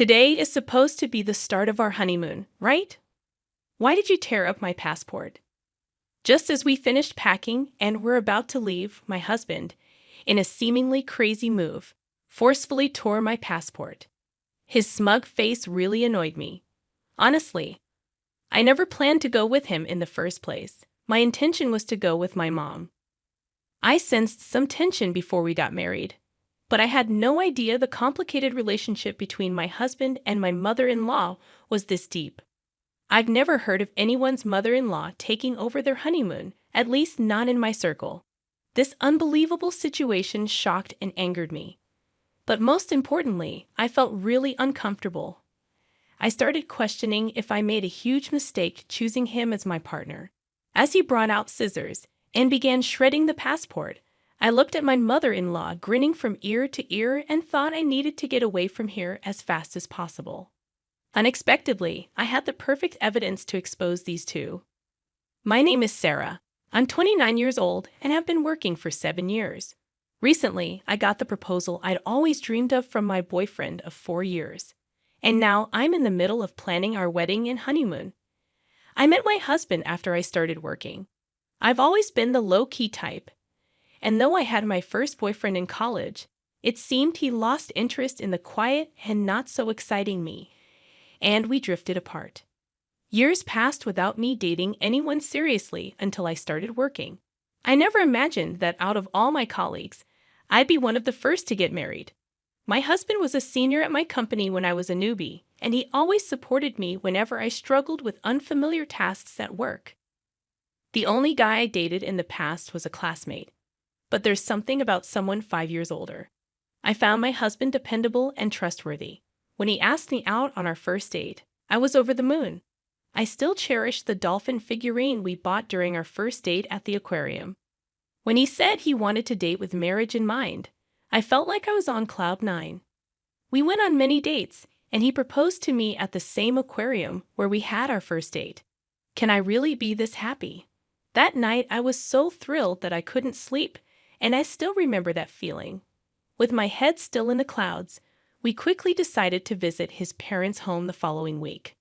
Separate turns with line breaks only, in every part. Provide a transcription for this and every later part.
Today is supposed to be the start of our honeymoon, right? Why did you tear up my passport? Just as we finished packing and were about to leave, my husband, in a seemingly crazy move, forcefully tore my passport. His smug face really annoyed me. Honestly, I never planned to go with him in the first place. My intention was to go with my mom. I sensed some tension before we got married, but I had no idea the complicated relationship between my husband and my mother-in-law was this deep. I've never heard of anyone's mother-in-law taking over their honeymoon, at least not in my circle. This unbelievable situation shocked and angered me. But most importantly, I felt really uncomfortable. I started questioning if I made a huge mistake choosing him as my partner. As he brought out scissors and began shredding the passport, I looked at my mother-in-law grinning from ear to ear and thought I needed to get away from here as fast as possible. Unexpectedly, I had the perfect evidence to expose these two. My name is Sarah. I'm 29 years old and have been working for 7 years. Recently, I got the proposal I'd always dreamed of from my boyfriend of 4 years. And now I'm in the middle of planning our wedding and honeymoon. I met my husband after I started working. I've always been the low-key type. And though I had my first boyfriend in college, it seemed he lost interest in the quiet and not-so-exciting me, and we drifted apart. Years passed without me dating anyone seriously until I started working. I never imagined that out of all my colleagues, I'd be one of the first to get married. My husband was a senior at my company when I was a newbie, and he always supported me whenever I struggled with unfamiliar tasks at work. The only guy I dated in the past was a classmate, but there's something about someone 5 years older. I found my husband dependable and trustworthy. When he asked me out on our first date, I was over the moon. I still cherish the dolphin figurine we bought during our first date at the aquarium. When he said he wanted to date with marriage in mind, I felt like I was on cloud 9. We went on many dates, and he proposed to me at the same aquarium where we had our first date. Can I really be this happy? That night, I was so thrilled that I couldn't sleep, and I still remember that feeling. With my head still in the clouds, we quickly decided to visit his parents' home the following week.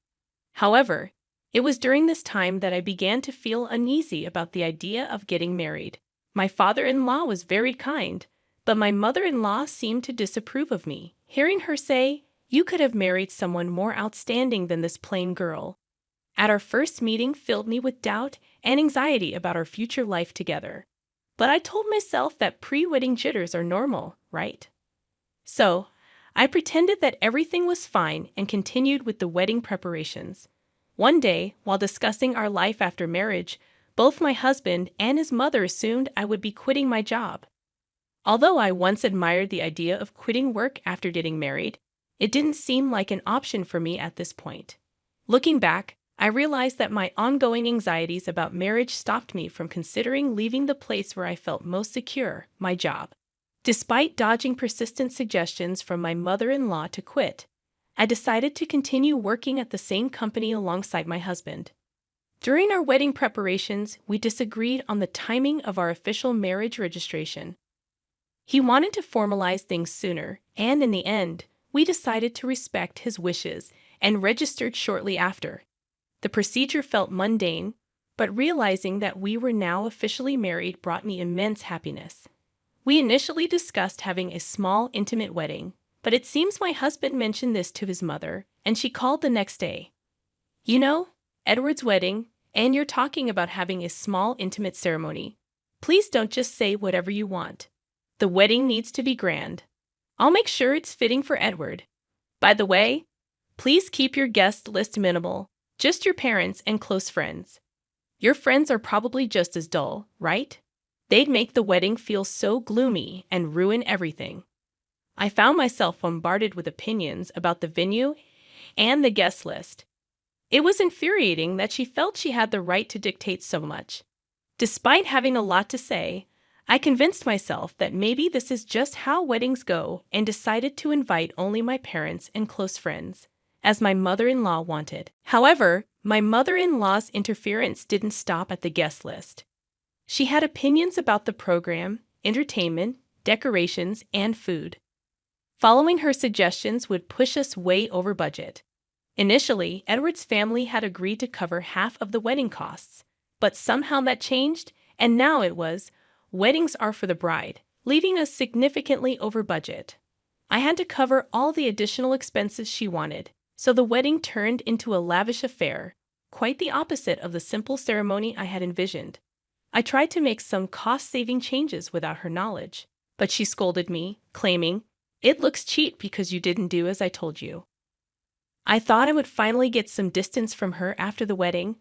However, it was during this time that I began to feel uneasy about the idea of getting married. My father-in-law was very kind, but my mother-in-law seemed to disapprove of me. Hearing her say, "You could have married someone more outstanding than this plain girl," at our first meeting filled me with doubt and anxiety about our future life together. But I told myself that pre-wedding jitters are normal, right? So, I pretended that everything was fine and continued with the wedding preparations. One day, while discussing our life after marriage, both my husband and his mother assumed I would be quitting my job. Although I once admired the idea of quitting work after getting married, it didn't seem like an option for me at this point. Looking back, I realized that my ongoing anxieties about marriage stopped me from considering leaving the place where I felt most secure, my job. Despite dodging persistent suggestions from my mother-in-law to quit, I decided to continue working at the same company alongside my husband. During our wedding preparations, we disagreed on the timing of our official marriage registration. He wanted to formalize things sooner, and in the end, we decided to respect his wishes and registered shortly after. The procedure felt mundane, but realizing that we were now officially married brought me immense happiness. We initially discussed having a small, intimate wedding, but it seems my husband mentioned this to his mother, and she called the next day. "You know, Edward's wedding, and you're talking about having a small, intimate ceremony. Please don't just say whatever you want. The wedding needs to be grand. I'll make sure it's fitting for Edward. By the way, please keep your guest list minimal, just your parents and close friends. Your friends are probably just as dull, right? They'd make the wedding feel so gloomy and ruin everything." I found myself bombarded with opinions about the venue and the guest list. It was infuriating that she felt she had the right to dictate so much. Despite having a lot to say, I convinced myself that maybe this is just how weddings go and decided to invite only my parents and close friends, as my mother-in-law wanted. However, my mother-in-law's interference didn't stop at the guest list. She had opinions about the program, entertainment, decorations, and food. Following her suggestions would push us way over budget. Initially, Edward's family had agreed to cover half of the wedding costs, but somehow that changed, and now it was, weddings are for the bride, leaving us significantly over budget. I had to cover all the additional expenses she wanted, so the wedding turned into a lavish affair, quite the opposite of the simple ceremony I had envisioned. I tried to make some cost-saving changes without her knowledge, but she scolded me, claiming, "It looks cheap because you didn't do as I told you." I thought I would finally get some distance from her after the wedding,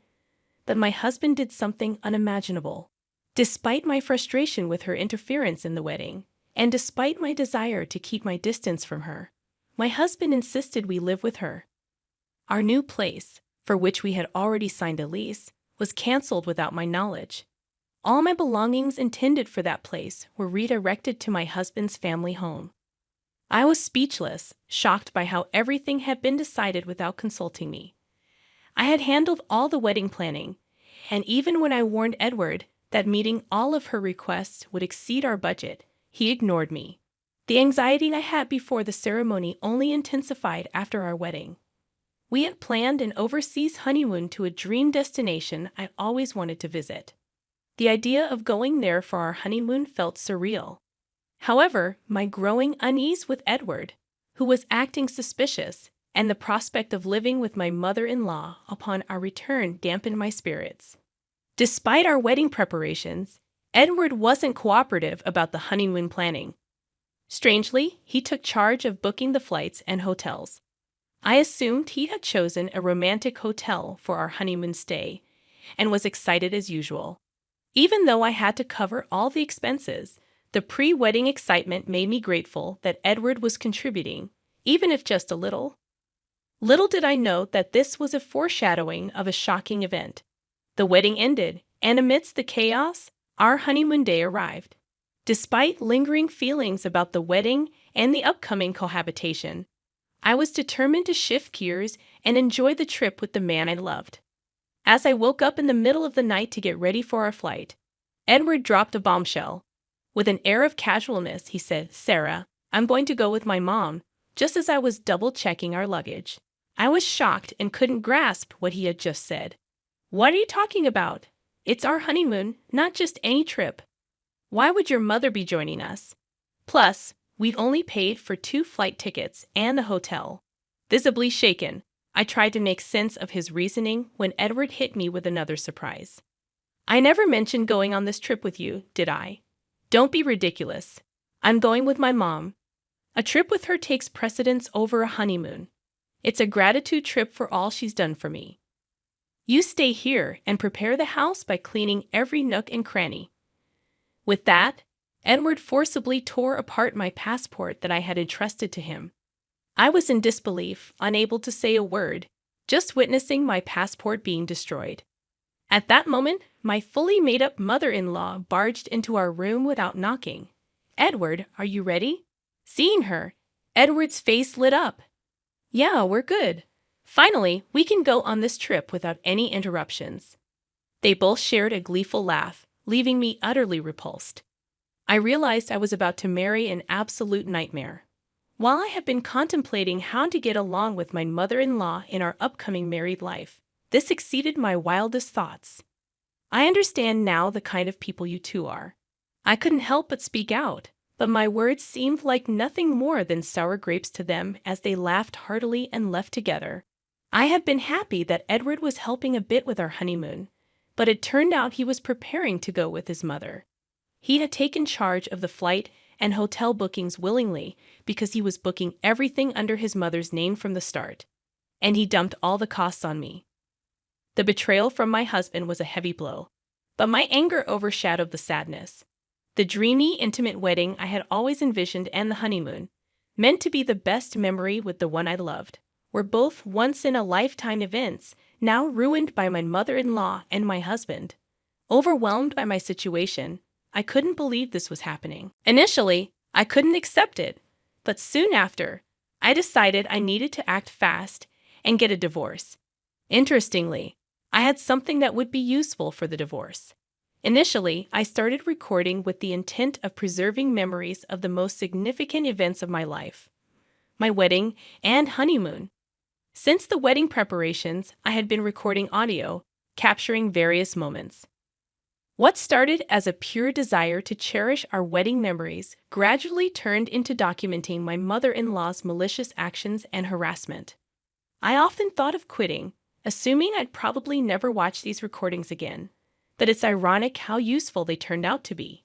but my husband did something unimaginable. Despite my frustration with her interference in the wedding, and despite my desire to keep my distance from her, my husband insisted we live with her. Our new place, for which we had already signed a lease, was canceled without my knowledge. All my belongings intended for that place were redirected to my husband's family home. I was speechless, shocked by how everything had been decided without consulting me. I had handled all the wedding planning, and even when I warned Edward that meeting all of her requests would exceed our budget, he ignored me. The anxiety I had before the ceremony only intensified after our wedding. We had planned an overseas honeymoon to a dream destination I always wanted to visit. The idea of going there for our honeymoon felt surreal. However, my growing unease with Edward, who was acting suspicious, and the prospect of living with my mother-in-law upon our return dampened my spirits. Despite our wedding preparations, Edward wasn't cooperative about the honeymoon planning. Strangely, he took charge of booking the flights and hotels. I assumed he had chosen a romantic hotel for our honeymoon stay, and was excited as usual. Even though I had to cover all the expenses, the pre-wedding excitement made me grateful that Edward was contributing, even if just a little. Little did I know that this was a foreshadowing of a shocking event. The wedding ended, and amidst the chaos, our honeymoon day arrived. Despite lingering feelings about the wedding and the upcoming cohabitation, I was determined to shift gears and enjoy the trip with the man I loved. As I woke up in the middle of the night to get ready for our flight, Edward dropped a bombshell. With an air of casualness, he said, "Sarah, I'm going to go with my mom," just as I was double-checking our luggage. I was shocked and couldn't grasp what he had just said. "What are you talking about? It's our honeymoon, not just any trip. Why would your mother be joining us? Plus, we've only paid for 2 flight tickets and a hotel." Visibly shaken, I tried to make sense of his reasoning when Edward hit me with another surprise. "I never mentioned going on this trip with you, did I? Don't be ridiculous. I'm going with my mom. A trip with her takes precedence over a honeymoon. It's a gratitude trip for all she's done for me. You stay here and prepare the house by cleaning every nook and cranny." With that, Edward forcibly tore apart my passport that I had entrusted to him. I was in disbelief, unable to say a word, just witnessing my passport being destroyed. At that moment, my fully made-up mother-in-law barged into our room without knocking. "Edward, are you ready?" Seeing her, Edward's face lit up. "Yeah, we're good. Finally, we can go on this trip without any interruptions." They both shared a gleeful laugh, leaving me utterly repulsed. I realized I was about to marry an absolute nightmare. While I had been contemplating how to get along with my mother-in-law in our upcoming married life, this exceeded my wildest thoughts. I understand now the kind of people you two are. I couldn't help but speak out, but my words seemed like nothing more than sour grapes to them as they laughed heartily and left together. I had been happy that Edward was helping a bit with our honeymoon, but it turned out he was preparing to go with his mother. He had taken charge of the flight and hotel bookings willingly because he was booking everything under his mother's name from the start, and he dumped all the costs on me. The betrayal from my husband was a heavy blow, but my anger overshadowed the sadness. The dreamy, intimate wedding I had always envisioned and the honeymoon, meant to be the best memory with the one I loved, were both once-in-a-lifetime events now ruined by my mother-in-law and my husband. Overwhelmed by my situation, I couldn't believe this was happening. Initially, I couldn't accept it, but soon after, I decided I needed to act fast and get a divorce. Interestingly, I had something that would be useful for the divorce. Initially, I started recording with the intent of preserving memories of the most significant events of my life, my wedding, and honeymoon. Since the wedding preparations, I had been recording audio, capturing various moments. What started as a pure desire to cherish our wedding memories gradually turned into documenting my mother-in-law's malicious actions and harassment. I often thought of quitting, assuming I'd probably never watch these recordings again, but it's ironic how useful they turned out to be.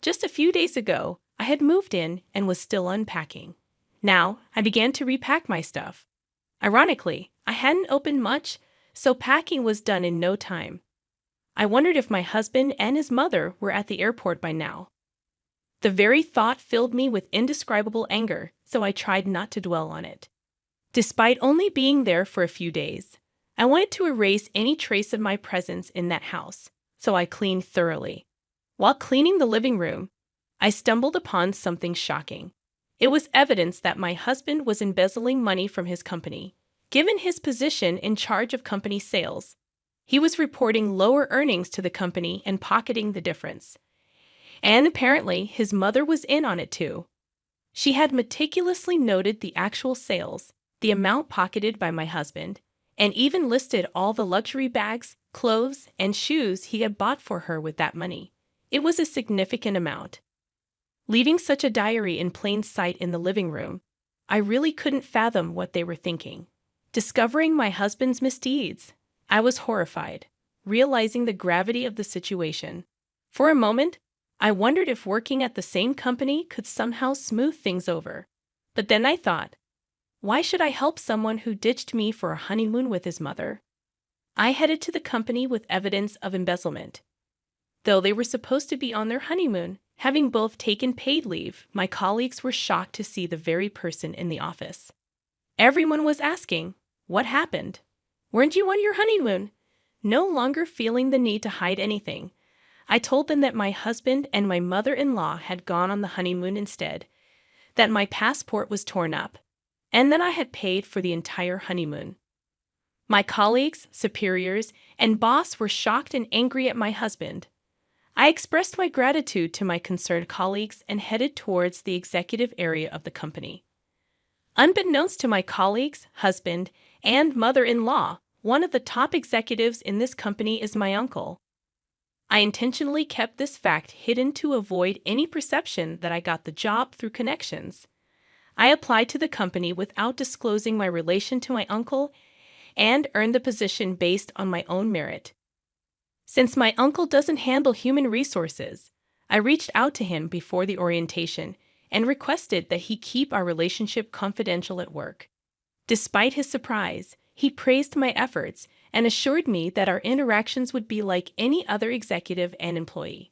Just a few days ago, I had moved in and was still unpacking. Now, I began to repack my stuff. Ironically, I hadn't opened much, so packing was done in no time. I wondered if my husband and his mother were at the airport by now. The very thought filled me with indescribable anger, so I tried not to dwell on it. Despite only being there for a few days, I wanted to erase any trace of my presence in that house, so I cleaned thoroughly. While cleaning the living room, I stumbled upon something shocking. It was evidence that my husband was embezzling money from his company. Given his position in charge of company sales, he was reporting lower earnings to the company and pocketing the difference. And apparently, his mother was in on it too. She had meticulously noted the actual sales, the amount pocketed by my husband, and even listed all the luxury bags, clothes, and shoes he had bought for her with that money. It was a significant amount. Leaving such a diary in plain sight in the living room, I really couldn't fathom what they were thinking. Discovering my husband's misdeeds, I was horrified, realizing the gravity of the situation. For a moment, I wondered if working at the same company could somehow smooth things over. But then I thought, why should I help someone who ditched me for a honeymoon with his mother? I headed to the company with evidence of embezzlement. Though they were supposed to be on their honeymoon, having both taken paid leave, my colleagues were shocked to see the very person in the office. Everyone was asking, what happened? Weren't you on your honeymoon? No longer feeling the need to hide anything, I told them that my husband and my mother-in-law had gone on the honeymoon instead, that my passport was torn up, and that I had paid for the entire honeymoon. My colleagues, superiors, and boss were shocked and angry at my husband. I expressed my gratitude to my concerned colleagues and headed towards the executive area of the company. Unbeknownst to my colleagues, husband, and mother-in-law, one of the top executives in this company is my uncle. I intentionally kept this fact hidden to avoid any perception that I got the job through connections. I applied to the company without disclosing my relation to my uncle and earned the position based on my own merit. Since my uncle doesn't handle human resources, I reached out to him before the orientation and requested that he keep our relationship confidential at work. Despite his surprise, he praised my efforts and assured me that our interactions would be like any other executive and employee.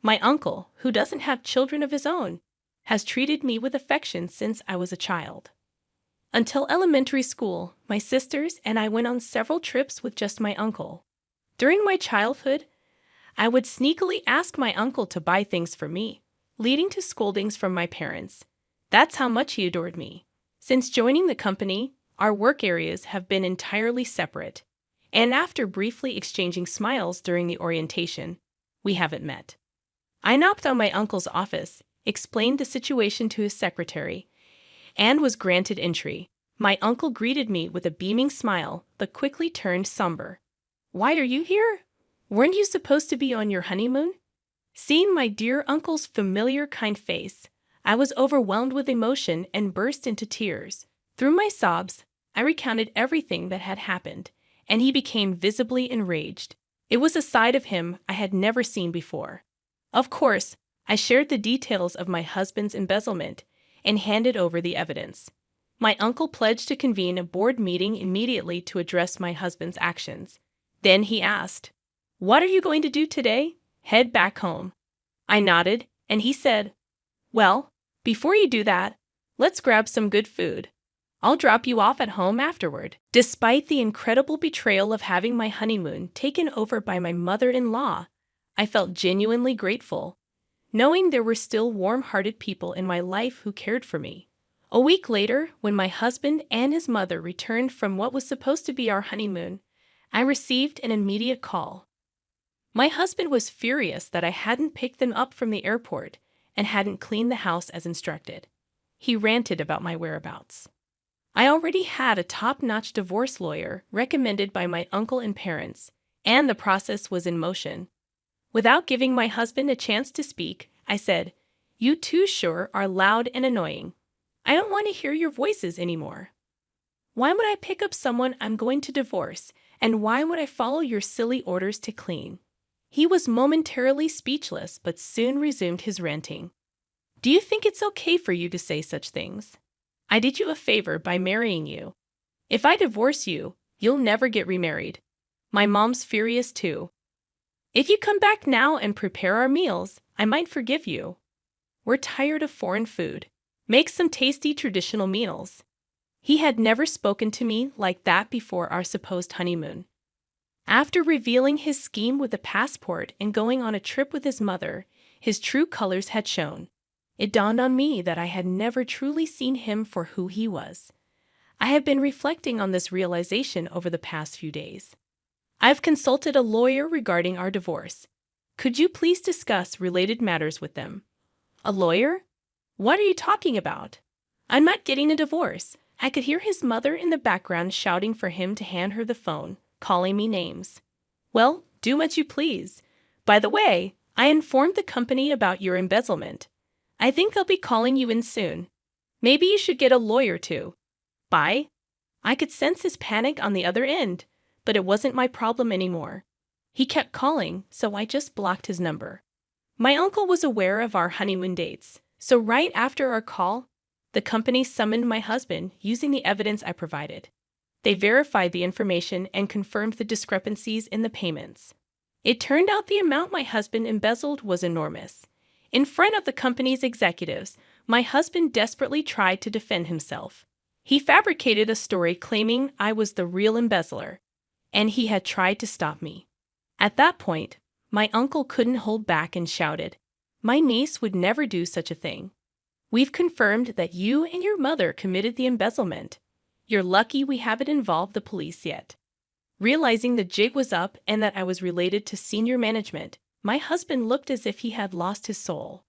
My uncle, who doesn't have children of his own, has treated me with affection since I was a child. Until elementary school, my sisters and I went on several trips with just my uncle. During my childhood, I would sneakily ask my uncle to buy things for me, leading to scoldings from my parents. That's how much he adored me. Since joining the company, our work areas have been entirely separate, and after briefly exchanging smiles during the orientation, we haven't met. I knocked on my uncle's office, explained the situation to his secretary, and was granted entry. My uncle greeted me with a beaming smile, but quickly turned somber. "Why are you here? Weren't you supposed to be on your honeymoon?" Seeing my dear uncle's familiar, kind face, I was overwhelmed with emotion and burst into tears. Through my sobs, I recounted everything that had happened, and he became visibly enraged. It was a side of him I had never seen before. Of course, I shared the details of my husband's embezzlement and handed over the evidence. My uncle pledged to convene a board meeting immediately to address my husband's actions. Then he asked, "What are you going to do today?" "Head back home." I nodded, and he said, "Well, before you do that, let's grab some good food. I'll drop you off at home afterward." Despite the incredible betrayal of having my honeymoon taken over by my mother-in-law, I felt genuinely grateful, knowing there were still warm-hearted people in my life who cared for me. A week later, when my husband and his mother returned from what was supposed to be our honeymoon, I received an immediate call. My husband was furious that I hadn't picked them up from the airport and hadn't cleaned the house as instructed. he ranted about my whereabouts. I already had a top-notch divorce lawyer recommended by my uncle and parents, and the process was in motion. Without giving my husband a chance to speak, I said, "You too sure are loud and annoying. I don't want to hear your voices anymore. Why would I pick up someone I'm going to divorce, and why would I follow your silly orders to clean?" He was momentarily speechless but soon resumed his ranting. "Do you think it's okay for you to say such things? I did you a favor by marrying you. If I divorce you, you'll never get remarried. My mom's furious too. If you come back now and prepare our meals, I might forgive you. We're tired of foreign food. Make some tasty traditional meals." He had never spoken to me like that before our supposed honeymoon. After revealing his scheme with the passport and going on a trip with his mother, his true colors had shown. It dawned on me that I had never truly seen him for who he was. I have been reflecting on this realization over the past few days. I've consulted a lawyer regarding our divorce. Could you please discuss related matters with them? A lawyer? What are you talking about? I'm not getting a divorce. I could hear his mother in the background shouting for him to hand her the phone, calling me names. Well, do what you please. By the way, I informed the company about your embezzlement. I think they'll be calling you in soon. Maybe you should get a lawyer too. Bye. I could sense his panic on the other end, but it wasn't my problem anymore. He kept calling, so I just blocked his number. My uncle was aware of our honeymoon dates, so right after our call, the company summoned my husband using the evidence I provided. They verified the information and confirmed the discrepancies in the payments. It turned out the amount my husband embezzled was enormous. In front of the company's executives, my husband desperately tried to defend himself. He fabricated a story claiming I was the real embezzler, and he had tried to stop me. At that point, my uncle couldn't hold back and shouted, "My niece would never do such a thing. We've confirmed that you and your mother committed the embezzlement. You're lucky we haven't involved the police yet." Realizing the jig was up and that I was related to senior management, my husband looked as if he had lost his soul.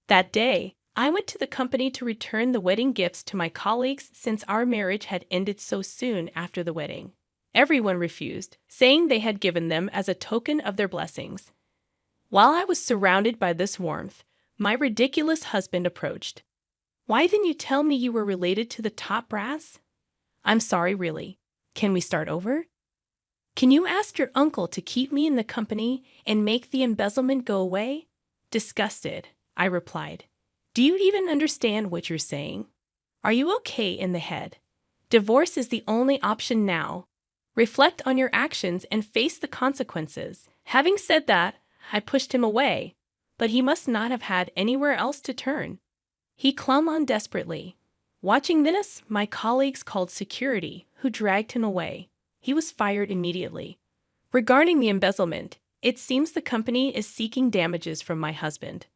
That day, I went to the company to return the wedding gifts to my colleagues since our marriage had ended so soon after the wedding. Everyone refused, saying they had given them as a token of their blessings. While I was surrounded by this warmth, my ridiculous husband approached. "Why didn't you tell me you were related to the top brass?" "I'm sorry, really. Can we start over?" "Can you ask your uncle to keep me in the company and make the embezzlement go away?" Disgusted, I replied. "Do you even understand what you're saying? Are you okay in the head? Divorce is the only option now. Reflect on your actions and face the consequences." Having said that, I pushed him away, but he must not have had anywhere else to turn. He clung on desperately. Watching this, my colleagues called security, who dragged him away. He was fired immediately. Regarding the embezzlement, it seems the company is seeking damages from my husband.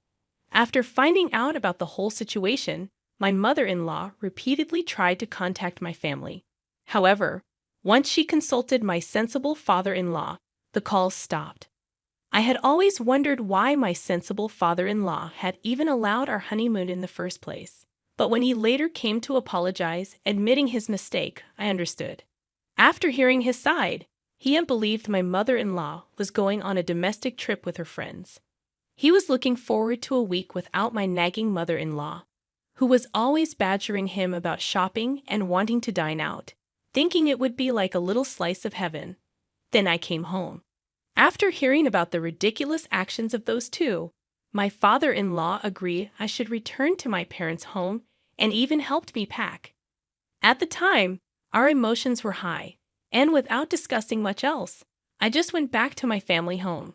After finding out about the whole situation, my mother-in-law repeatedly tried to contact my family. However, once she consulted my sensible father-in-law, the calls stopped. I had always wondered why my sensible father-in-law had even allowed our honeymoon in the first place. But when he later came to apologize, admitting his mistake, I understood. After hearing his side, he had believed my mother-in-law was going on a domestic trip with her friends. He was looking forward to a week without my nagging mother-in-law, who was always badgering him about shopping and wanting to dine out, thinking it would be like a little slice of heaven. Then I came home. After hearing about the ridiculous actions of those two, my father-in-law agreed I should return to my parents' home and even helped me pack. At the time, our emotions were high, and without discussing much else, I just went back to my family home.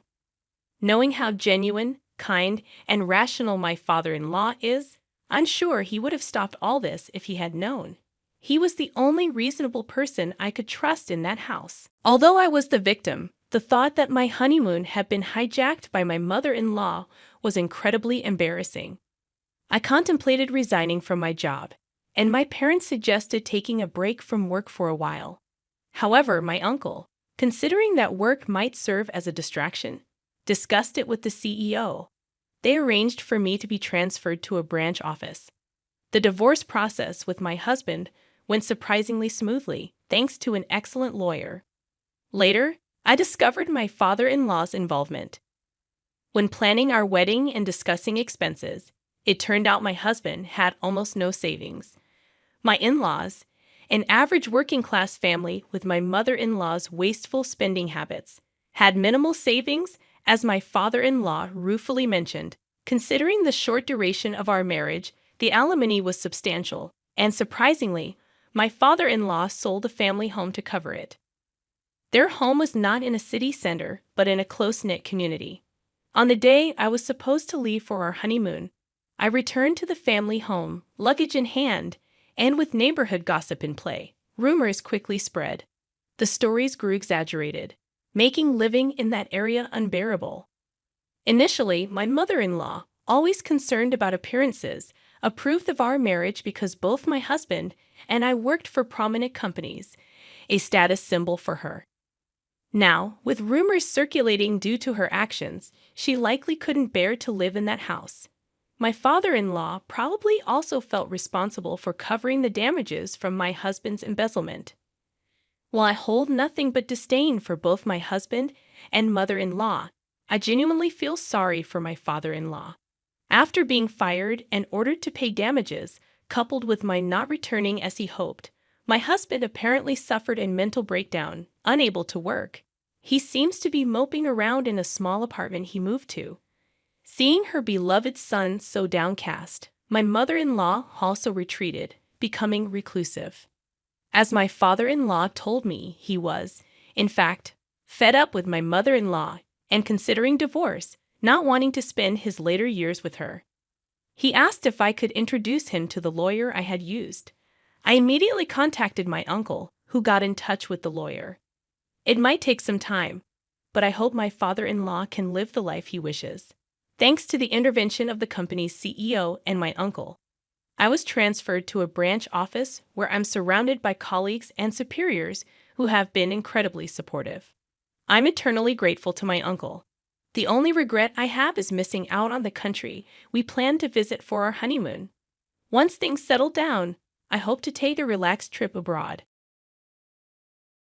Knowing how genuine, kind, and rational my father-in-law is, I'm sure he would have stopped all this if he had known. He was the only reasonable person I could trust in that house. Although I was the victim, the thought that my honeymoon had been hijacked by my mother-in-law was incredibly embarrassing. I contemplated resigning from my job, and my parents suggested taking a break from work for a while. However, my uncle, considering that work might serve as a distraction, discussed it with the CEO. They arranged for me to be transferred to a branch office. The divorce process with my husband went surprisingly smoothly, thanks to an excellent lawyer. Later, I discovered my father-in-law's involvement. When planning our wedding and discussing expenses, it turned out my husband had almost no savings. My in-laws, an average working-class family with my mother-in-law's wasteful spending habits, had minimal savings, as my father-in-law ruefully mentioned. Considering the short duration of our marriage, the alimony was substantial, and surprisingly, my father-in-law sold the family home to cover it. Their home was not in a city center, but in a close-knit community. On the day I was supposed to leave for our honeymoon, I returned to the family home, luggage in hand, and with neighborhood gossip in play. Rumors quickly spread. The stories grew exaggerated, making living in that area unbearable. Initially, my mother-in-law, always concerned about appearances, approved of our marriage because both my husband and I worked for prominent companies, a status symbol for her. Now, with rumors circulating due to her actions, she likely couldn't bear to live in that house. My father-in-law probably also felt responsible for covering the damages from my husband's embezzlement. While I hold nothing but disdain for both my husband and mother-in-law, I genuinely feel sorry for my father-in-law. After being fired and ordered to pay damages, coupled with my not returning as he hoped, my husband apparently suffered a mental breakdown, unable to work. He seems to be moping around in a small apartment he moved to. Seeing her beloved son so downcast, my mother-in-law also retreated, becoming reclusive. As my father-in-law told me, he was, in fact, fed up with my mother-in-law and considering divorce, not wanting to spend his later years with her. He asked if I could introduce him to the lawyer I had used. I immediately contacted my uncle, who got in touch with the lawyer. It might take some time, but I hope my father-in-law can live the life he wishes. Thanks to the intervention of the company's CEO and my uncle, I was transferred to a branch office where I'm surrounded by colleagues and superiors who have been incredibly supportive. I'm eternally grateful to my uncle. The only regret I have is missing out on the country we planned to visit for our honeymoon. Once things settle down, I hope to take a relaxed trip abroad.